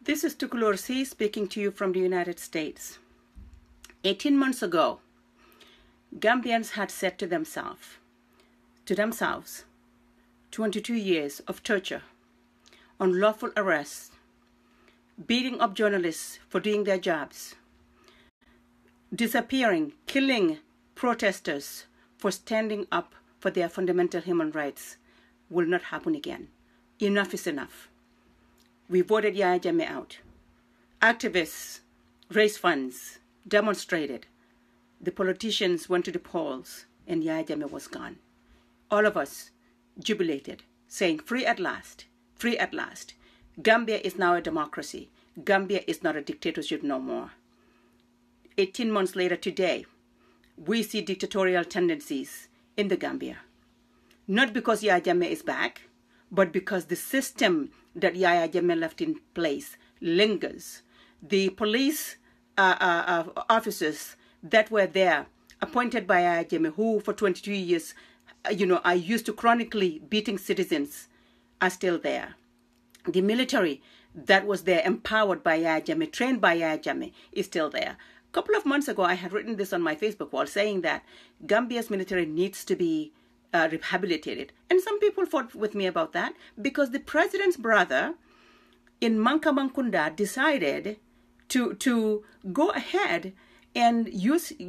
This is Tukulor C speaking to you from the United States. 18 months ago, Gambians had said to themselves, 22 years of torture, unlawful arrests, beating up journalists for doing their jobs, disappearing, killing protesters for standing up for their fundamental human rights will not happen again. Enough is enough. We voted Yahya Jammeh out. Activists raised funds, demonstrated. The politicians went to the polls, and Yahya Jammeh was gone. All of us jubilated, saying, free at last, free at last. Gambia is now a democracy. Gambia is not a dictatorship no more. 18 months later today, we see dictatorial tendencies in the Gambia. Not because Yahya Jammeh is back, but because the system that Yahya Jammeh left in place lingers. The police officers that were there, appointed by Yahya Jammeh, who for 22 years, are used to chronically beating citizens, are still there. The military that was there, empowered by Yahya Jammeh, trained by Yahya Jammeh, is still there. A couple of months ago, I had written this on my Facebook wall, saying that Gambia's military needs to be rehabilitated. And some people fought with me about that because the president's brother in Mankamankunda decided to go ahead and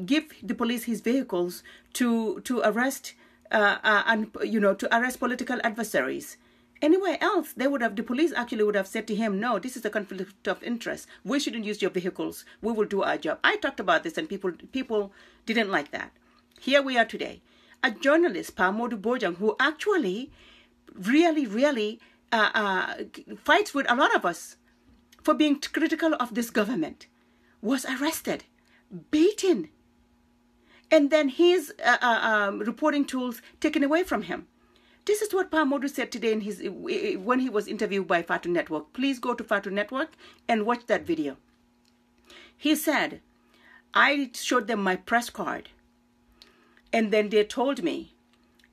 give the police his vehicles to arrest to arrest political adversaries. Anywhere else, the police actually would have said to him, no, this is a conflict of interest. We shouldn't use your vehicles. We will do our job. I talked about this and people didn't like that. Here we are today. A journalist, Pamodu Bojang, who actually really fights with a lot of us for being critical of this government, was arrested, beaten, and then his reporting tools taken away from him. This is what Pamodu said today when he was interviewed by Fatu Network. Please go to Fatu Network and watch that video. He said, I showed them my press card, and then they told me,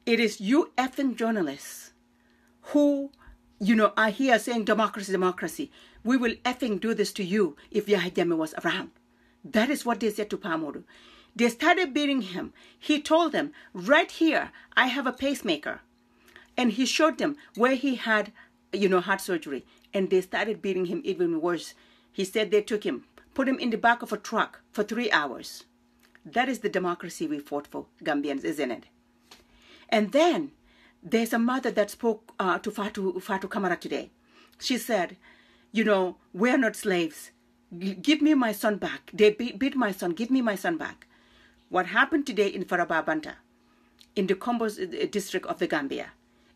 it is you effing journalists who, are here saying democracy, democracy. We will effing do this to you if Yahya Jammeh was around. That is what they said to Pamodu. They started beating him. He told them, right here, I have a pacemaker. And he showed them where he had, heart surgery. And they started beating him even worse. He said they took him, put him in the back of a truck for 3 hours. That is the democracy we fought for, Gambians, isn't it? And then there's a mother that spoke to Fatu Kamara today. She said, we're not slaves. Give me my son back. They beat my son. Give me my son back. What happened today in Faraba Banta, in the Combos district of the Gambia,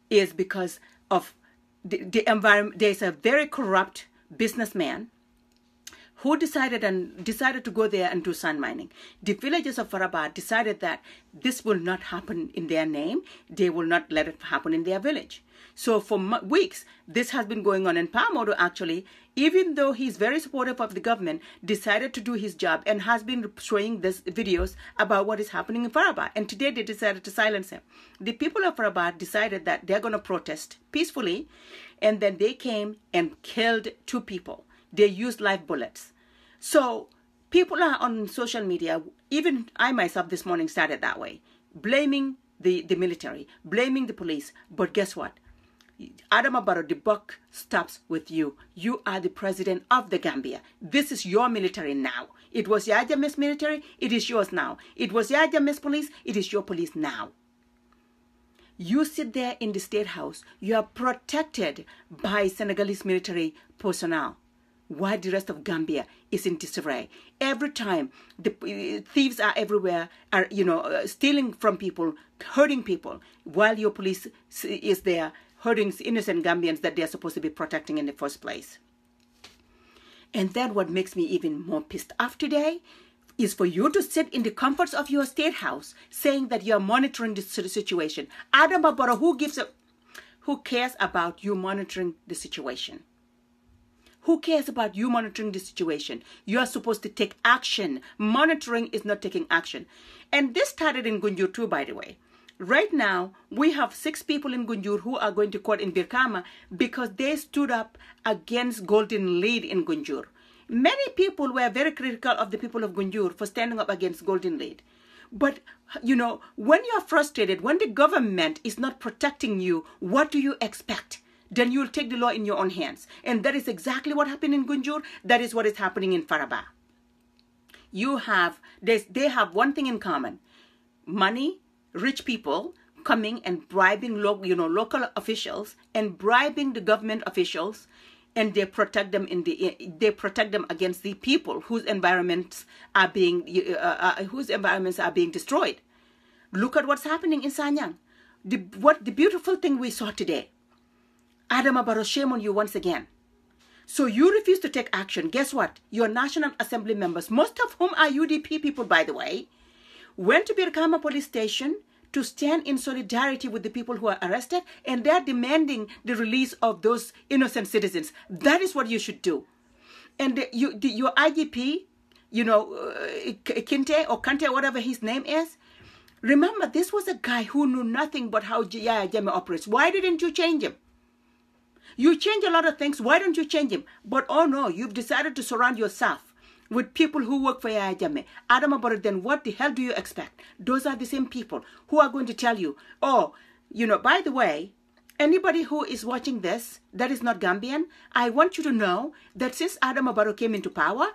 is because of the environment. There's a very corrupt businessman who decided to go there and do sand mining. The villagers of Faraba decided that this will not happen in their name. They will not let it happen in their village. So for weeks, this has been going on. And Pamodu actually, even though he's very supportive of the government, decided to do his job and has been showing these videos about what is happening in Faraba. And today they decided to silence him. The people of Faraba decided that they're going to protest peacefully. And then they came and killed 2 people. They used live bullets. So people are on social media, even I myself this morning started that way, blaming the military, blaming the police. But guess what? Adama Barrow, the buck stops with you. You are the president of the Gambia. This is your military now. It was Yahya Jammeh's military. It is yours now. It was Yahya Jammeh's police. It is your police now. You sit there in the State House. You are protected by Senegalese military personnel, while the rest of Gambia is in disarray. Every time the thieves are everywhere, are stealing from people, hurting people, while your police is there hurting innocent Gambians that they are supposed to be protecting in the first place. And then what makes me even more pissed off today is for you to sit in the comforts of your State House saying that you are monitoring the situation. Adama Barrow, who cares about you monitoring the situation? Who cares about you monitoring the situation? You are supposed to take action. Monitoring is not taking action. And this started in Gunjur too, by the way. Right now, we have 6 people in Gunjur who are going to court in Birkama because they stood up against Golden Lead in Gunjur. Many people were very critical of the people of Gunjur for standing up against Golden Lead. But, you know, when you're frustrated, when the government is not protecting you, what do you expect? Then you'll take the law in your own hands. And that is exactly what happened in Gunjur. That is what is happening in Faraba. They have one thing in common. Money, rich people coming and bribing local officials and bribing the government officials, and they protect them against the people whose environments are being destroyed. Look at what's happening in Sanyang. The beautiful thing we saw today. Adama Barrow, shame on you once again. So you refuse to take action. Guess what? Your National Assembly members, most of whom are UDP people, by the way, went to Birkama police station to stand in solidarity with the people who are arrested, and they're demanding the release of those innocent citizens. That is what you should do. And your IGP, Kinte or Kante, whatever his name is, remember, this was a guy who knew nothing but how Yaya Jammeh operates. Why didn't you change him? You change a lot of things. Why don't you change him? But oh no, you've decided to surround yourself with people who work for Yaya Jammeh. Adama Barrow, then what the hell do you expect? Those are the same people who are going to tell you, oh, by the way, anybody who is watching this that is not Gambian, I want you to know that since Adama Barrow came into power,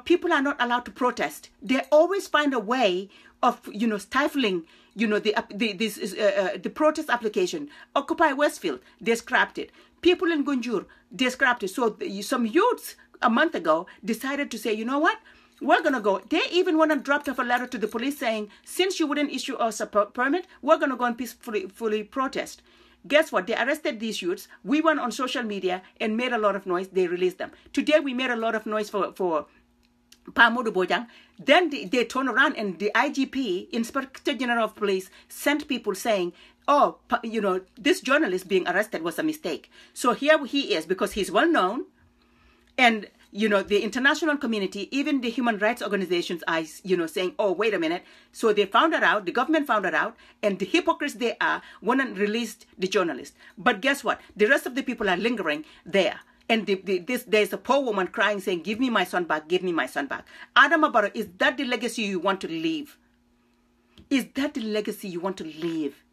people are not allowed to protest. They always find a way of, stifling, the protest application. Occupy Westfield, they scrapped it. People in Gunjur, they scrapped it. So some youths a month ago decided to say, you know what? We're going to go. They even went and dropped off a letter to the police saying, since you wouldn't issue us a permit, we're going to go and peacefully protest. Guess what? They arrested these youths. We went on social media and made a lot of noise. They released them. Today, we made a lot of noise for Pamodu Bojang. Then they turned around and the IGP, Inspector General of Police, sent people saying, oh, this journalist being arrested was a mistake. So here he is because he's well known. And, the international community, even the human rights organizations are, saying, oh, wait a minute. So they found it out, the government found it out, and the hypocrites they are went and released the journalist. But guess what? The rest of the people are lingering there. And there's a poor woman crying, saying, give me my son back, give me my son back. Adama Barrow, is that the legacy you want to leave? Is that the legacy you want to leave?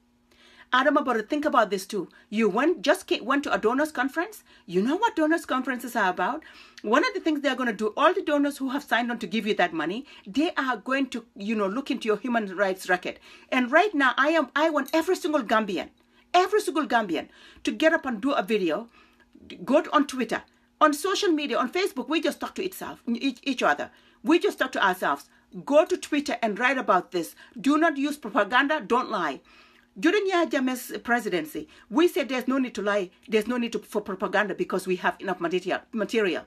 Adama Barrow, think about this too. You went to a donors conference. You know what donors conferences are about? One of the things they're going to do, all the donors who have signed on to give you that money, they are going to, look into your human rights record. And right now, I want every single Gambian to get up and do a video, go on Twitter, on social media, on Facebook. We just talk to each other. We just talk to ourselves. Go to Twitter and write about this. Do not use propaganda. Don't lie. During Yahya Jammeh's presidency, we said there's no need to lie. There's no need for propaganda because we have enough material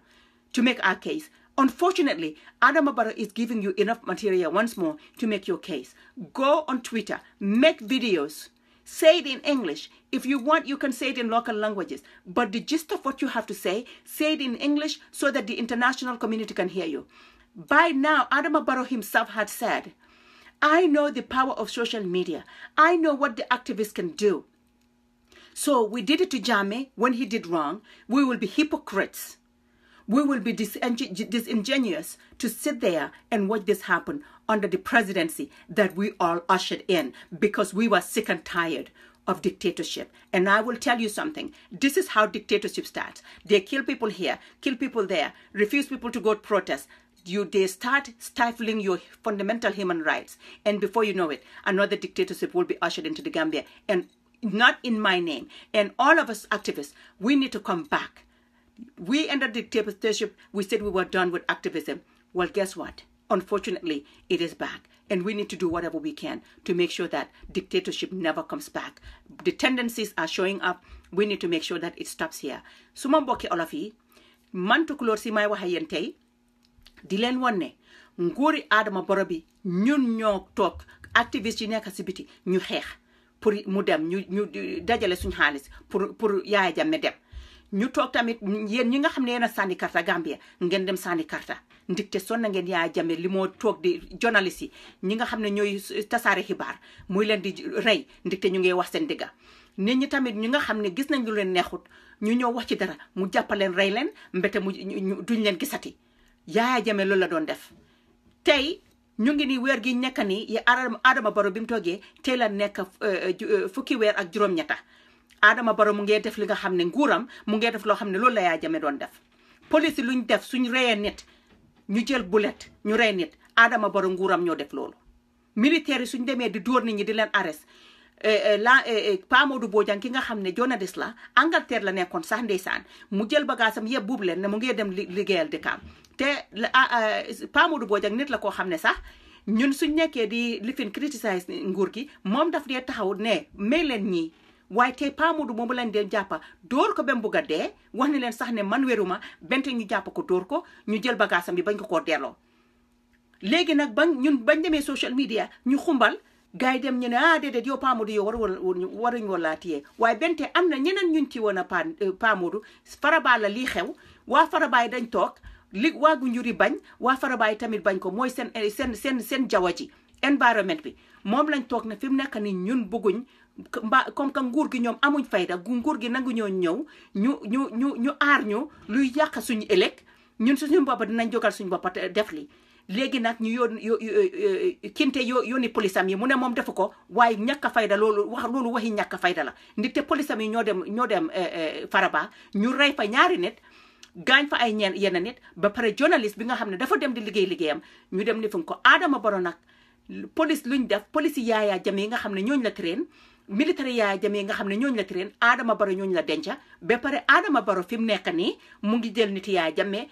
to make our case. Unfortunately, Adama Barrow is giving you enough material once more to make your case. Go on Twitter, make videos, say it in English. If you want, you can say it in local languages. But the gist of what you have to say it in English so that the international community can hear you. By now, Adama Barrow himself had said, I know the power of social media. I know what the activists can do. So we did it to Jammeh when he did wrong. We will be hypocrites. We will be disingenuous to sit there and watch this happen under the presidency that we all ushered in because we were sick and tired of dictatorship. And I will tell you something. This is how dictatorship starts. They kill people here, kill people there, refuse people to go to protest. They start stifling your fundamental human rights. And before you know it, another dictatorship will be ushered into the Gambia. And not in my name. And all of us activists, we need to come back. We entered dictatorship. We said we were done with activism. Well, guess what? Unfortunately, it is back. And we need to do whatever we can to make sure that dictatorship never comes back. The tendencies are showing up. We need to make sure that it stops here. Suma mbokki olof yi, man tukulóor si may wax ak yéen tey di leen wan ne nguuri Adama Barrow bi ñun ñoo toog activiste yi nekk si biti ñu xeex pour mu dem ñu dajale suñu xaalis pour Yaya Jammeh dem ñu toog tamit yéen ñi nga xam ne yéen a sànni karta Gambia ngeen dem sànni karta ndigte sonn na ngeen Yaya Jammeh li moo toog di journaliste yi ñi nga xam ne ñooy tasaare xibaar muy leen di rey ndigte ñu ngi wax seen dëgga nit ñi tamit ñi nga xam ne gis nañ lu leen neexut ñu ñëw wax ci dara mu jàppaleen rey leen mbete mu duñ leen gisati Yaya Jammeh loolu la doon def tey ñu ngi ni weer gi nekk ni Adama Barrow bi mu toogee tey la nekk fukki weer ak juróom-ñetta Adama Barrow mu ngee def li nga xam ne nguuram mu ngee def loo xam ne loolu la Yaya Jammeh doon def police luñ def suñ reyee nit ñu jël bullet ñu rey nit Adama Barrow nguuram ñoo def loolu militaire yi suñ demee di dóor nit ñi di leen arrest Pa Modou Bojang ki nga xam ne journaliste la Angleterre la nekkoon sax ndeysaan mu jël bagaasam yëpp buubu leen ne mu ngee dem liggéeyal dëkkaam te Pa Modou Bojang nit la koo xam ne sax ñun suñ nekkee di lifin criticize nguur gi moom daf dee taxaw ne may leen ñii waaye tey Pa Modou moomu leen dee jàppa dóor ko ba mu bugg a dee wax ni leen sax ne man wéruma bente ñu jàpp ko dóor ko ñu jël bagaasam bi bañ ko koo delloo léegi nag bañ demee social media ñu xumbal gars yi dem ñu ne déedéet yow Pa Modou yow waruñ woon laa téye waaye bente am na ñeneen ñun ci woon a Pa Modou Faraba la lii xew waa Faraba yi dañ toog li waa Gunjuri bañ waa Faraba yi tamit bañ ko mooy seen jaww ji environnement bi moom lañ toog ne fi mu nekk ni ñun bëgguñ comme que nguur gi ñoom amuñ fayda nguur gi nangu ñoo ñëw ñu aar ñu luy yàq suñu ëllëg ñun suñu bopp dinañ jógal suñu bopp def li léegi nag ñu kinte yónni police am yi mu ne moom defu ko waaye ñàkk a fayda loolu waxi ñàkk a fayda la ndaxte police am yi ñoo dem Faraba ñu rey fa ñaari nit gaañ fa ay yenn nit ba pare journaliste bi nga xam ne dafa dem di liggéeyam ñu dem ni fu ko Adama Barrow nag police luñ def police Yaya Jammeh yi nga xam ne ñooñu la train militaire Yaya Jammeh yi nga xam ne ñooñu la train Adama Barrow ñooñu la denca ba pare Adama Barrow fi mu nekk nii mu ngi jël nit Yaya Jammeh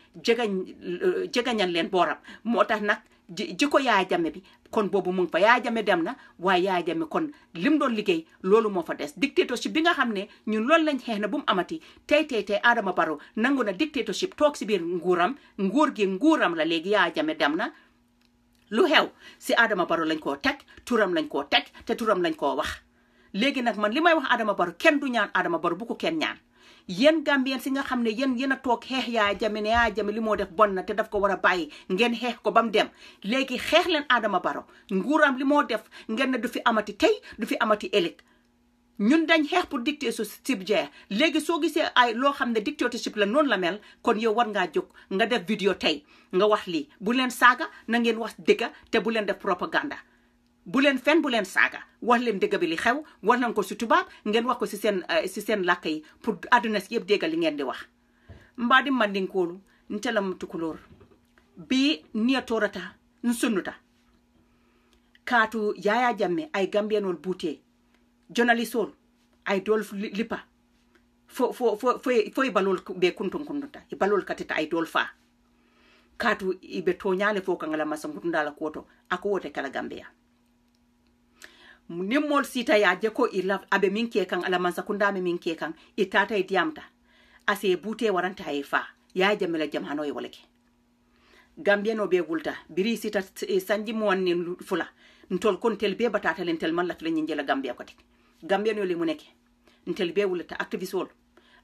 jegañal leen booram moo tax nag jikko Yaya Jammeh bi kon boobu mu ngi fa Yaya Jammeh dem na waaye Yaya Jammeh kon lim doon liggéey loolu moo fa des dictatorship bi nga xam ne ñun loolu lañ xeex na bu mu amati tey Adama Barrow nangu na dictatorship toog si biir nguur gi nguuram la léegi Yaya Jammeh dem na lu xew si Adama Barrow lañ koo teg turam lañ koo teg te turam lañ koo wax léegi nag man li may wax Adama Barrow kenn du ñaan Adama Barrow bu ko kenn ñaan yéen Gambien si nga xam ne yéen a toog xeex Yaya Jammeh ne Yaya Jammeh li moo def bon na te daf ko war a bàyyi ngeen xeex ko ba mu dem léegi xeex leen Adama Barrow nguuram li moo def ngeen ne du fi amati tey du fi amati ëllëg ñun dañ xeex pour dictatorship jeex léegi soo gisee ay loo xam ne dictatorship la noonu la mel kon yow war ngaa jóg nga def vidéo tey nga wax lii bu leen saaga na ngeen wax dëgga te bu leen def propaganda bu leen fen bu leen saaga wax leen dëgg bi li xew wax leen ko si tubaab ngeen wax ko si seen làkk yi pour àdduna si yëpp dégg li ngeen di wax mbaadi mandinkoolu ntelam tukulóor bi niya toorata nsunnuta kaatu Yaya Jammeh ay Gambianol buutee journalistol ay dool lipa foy balol be kuntun kunduta i balol katita ay dool fa kaatu ibe toñale fo kangala masangutunda la koto ako wote kala Gambia nimmol sita ya jeko ila abe minke kan ala mansakunda me minke kan itata e diamta ase bute waranta e fa Yaya Jammeh la jamano e woleke Gambiano be gulta biri sita sanji mo wonni fula ntol kon tel be batata len tel man la tule nyinjela Gambia ko tik Gambiano le mu neke ntel be wulata activiste wol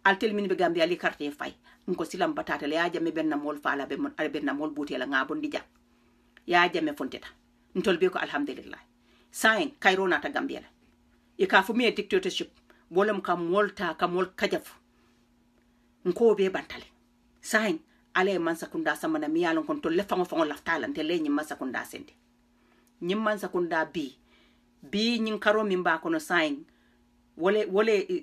altel min be Gambia li carte fay nko silam batata le Yaya Jammeh benna mol fala be mon benna mol bute la ngabon di jak Yaya Jammeh fonteta ntol be ko alhamdulillah sain kairona ta Gambia la e ka fu me dictatorship bolam kam molta kam mol kajaf nko be bantale sain ale man sakunda samana mi yalon kon to le fango laftala ntele nyi man sakunda sende nyi man sakunda bi nyin karo min ba kono sain wole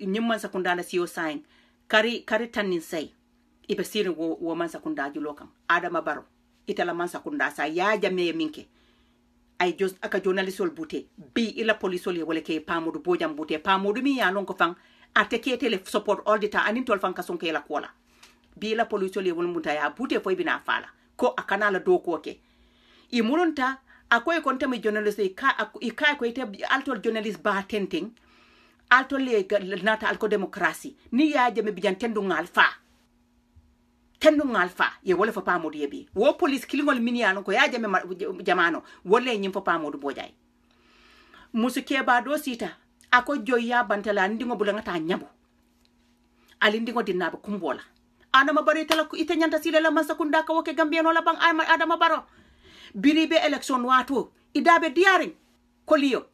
nyi man sakunda la siyo sain kari tannin say ibe sire wo man sakunda julo kam Adama Barrow itala man sakunda sa Yaya Jammeh minke ay jos aka journalistol bute bi ila polisol ye wala ke Pa Modou Bojang bute Pa Modou mi ya lon ko fan ateke tele support all the time anin tol fan ka sonke la kola bi la polisol ye wala muta ya bute foy bina fala ko akana la do ko ke i mulunta akoy kon tami journalist i ka ko ite altol journalist ba tenting altol le nata alko demokrasi ni Yaya Jammeh bijan tendu ngal fa ye wala fa Pa Modou ye bi wo police kilingol miniano ko Yaya Jammeh jamano wala nyim fa Pa Modou Bojang musu keba do sita ako joya bantala ndingo bulanga ta nyabu alindingo dinaba kumbola Adama Barrow tala ko ite nyanta sile la masakunda ka woke Gambia no la bang Adama Barrow biribe election wato idabe diaring koliyo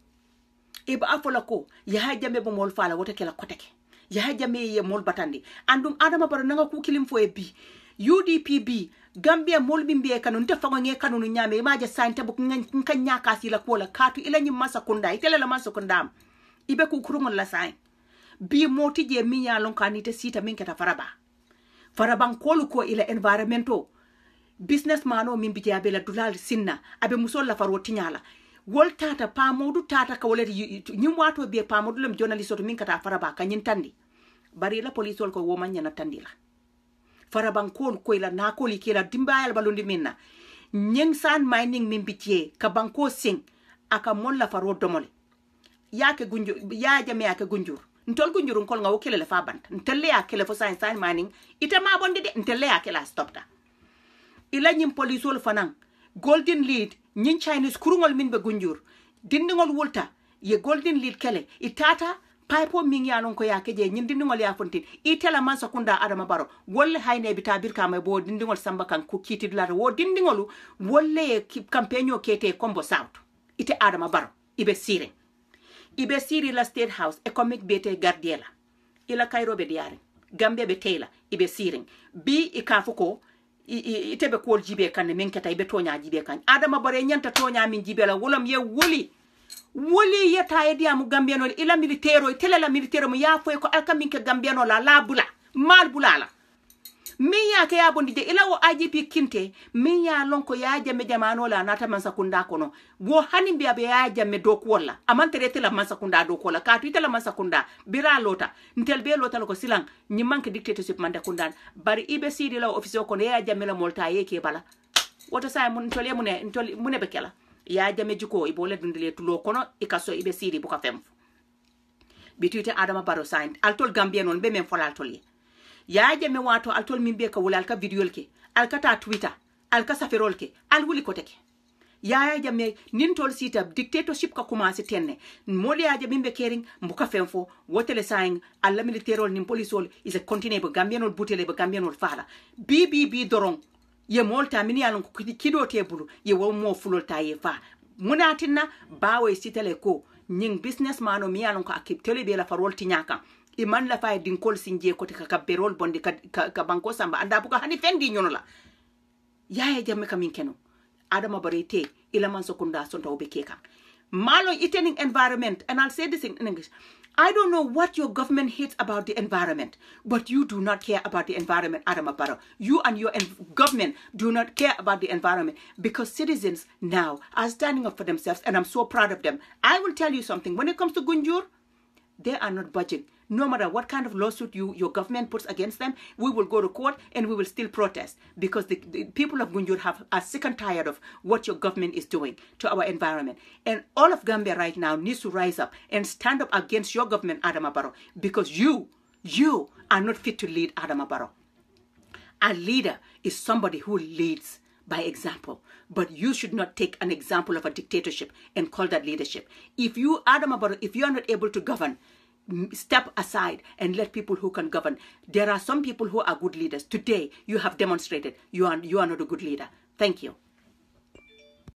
iba afola ko ya jambe bo mol fala wote kala koteke ya jambe ye mol batandi andum Adama Barrow nanga ku kilim fo e bi UDPB Gambia mol bimbe kanu nte fango nge kanu nyame maje sante bu nkanya kasi la kola katu ila nyi masakunda itele la masakunda ibe ku kurungol la sain bi moti je minya lon kanite sita min keta faraban kolu ko ila environmento businessman o min bijabe la dulal sinna abe musol la faro tinyala wol tata pamodu tata ka wala nyim wato be pamodu lem journalist to min kata faraba ka nyin tandi bari la police ko wo man nyana tandi la faraban kol ko ila na ko li kila dimbayal balundi minna nyeng san mining min bitie ka banko sing aka mon la faro domole yake gunjur ya jame yake gunjur ntol gunjurun kol nga wokele le fa bant ntelle ya kele fo sign mining ita ma bondi de ntelle ya kela stopta ila nyim polisol fanan golden lead nyin Chinese kurungol min be gunjur dindingol wulta ye golden lead kele itata pipe min yanon ko yake je nyin dindingol ya fontin itela man sakunda Adama Barrow wolle hayne bita bir kama bo dindingol samba kan ko kitid la wo dindingolu wolle campaign o kete combo south ite Adama Barrow ibe siri la state house economic bete gardiela ila Cairo be diare Gambia be tela ibe siring bi ikafuko itebe ko jibe kan min keta ibe tonya jibe kan Adama Barrow nyanta tonya min jibe la wolom ye woli yeta e diamu Gambiano ila militero tele la militero mo ya foy ko alka min ke Gambiano la bula mal bulala min ya ke ya bondi de ila wo IGP kinte min ya lonko ya jame jamano la nata man sakunda kono wo hanin biya be ya jame do ko wala amantere tela man sakunda do ko la ka tu tela man sakunda bira lota ntel be lota ko silang ni manke dictatorship man da kundan bari ibe sidi la office ko ya jame la molta yeke bala woto say mun tole mune be kala ya jame jiko ibole dundile tulo kono ikaso ibe sidi bu ka fem bitute Adama Barrow signed altol Gambian on be men folal toli ya jame wato altol min be ka wulal ka video ke alkata Twitter alka saferol ke al wuli ko teke ya jame nin tol sita dictatorship ka commencé tenne moli ya jame be kering mbuka femfo wotele saying alla militaire nin polisol is a continue be Gambianol butele be Gambianol fala BBB dorong ye molta min yalon ko kido tebulu ye wo mo fulol ta ye fa munatinna bawe sitele ko nying businessman o mi yalon ko akip tele be la farol tinyaka iman la fay din kol sinje ko te ka berol bondi ka banko samba anda buka hani fendi nyonola yaye jamme kamin keno Adama Barrow te ila man sokunda sonto be keka malo eating environment, and I'll say this in English. I don't know what your government hates about the environment, but you do not care about the environment, Adama Barrow. You and your government do not care about the environment, because citizens now are standing up for themselves, and I'm so proud of them. I will tell you something. When it comes to Gunjur, they are not budging. No matter what kind of lawsuit your government puts against them, we will go to court and we will still protest, because the people of Gunjur are sick and tired of what your government is doing to our environment. And all of Gambia right now needs to rise up and stand up against your government, Adama Barrow, because you are not fit to lead, Adama Barrow. A leader is somebody who leads by example, but you should not take an example of a dictatorship and call that leadership. If you, Adama Barrow, if you are not able to govern, step aside and let people who can govern. There are some people who are good leaders. Today, you have demonstrated you are not a good leader. Thank you.